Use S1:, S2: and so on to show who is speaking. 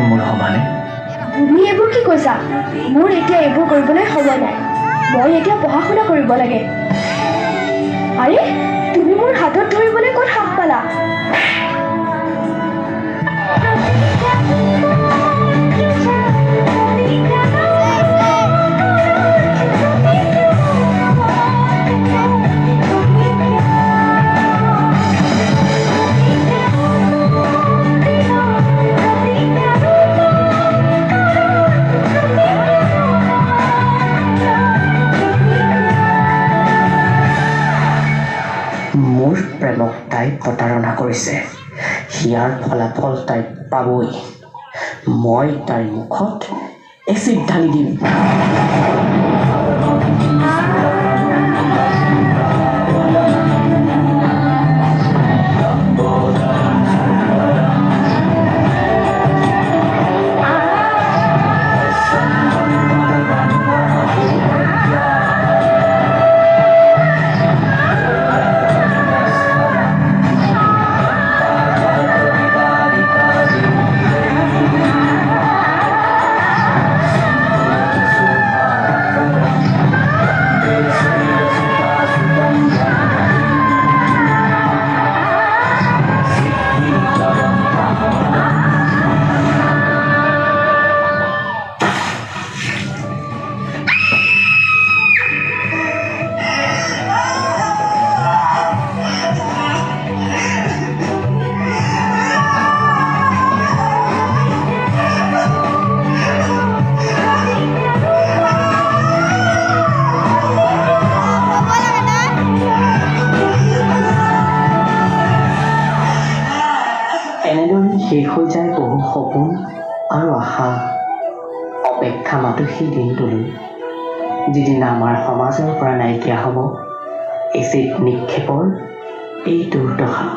S1: মোৰ সমানে।
S2: তুমি এইবোৰ কি কৈছা? মোৰ এতিয়া এইবোৰ কৰিবলৈ সময় নাই। মই এতিয়া পঢ়া শুনা কৰিব লাগে। আৰে তুমি মোৰ হাতত ধৰিবলৈ ক'ত সাপ পালা?
S1: মোৰ প্ৰেমক তাই প্ৰতাৰণা কৰিছে। ইয়াৰ ফলাফল তাই পাবই। মই তাইৰ মুখত এচিড ঢালি দিম। এনেদৰে শেষ হৈ যায় বহু সপোন আৰু আশা। অপেক্ষা মাথো সেই দিনটোলৈ, যিদিনা আমাৰ সমাজৰ পৰা নাইকিয়া হ'ব এচিড নিক্ষেপৰ এই দুৰ্দশা।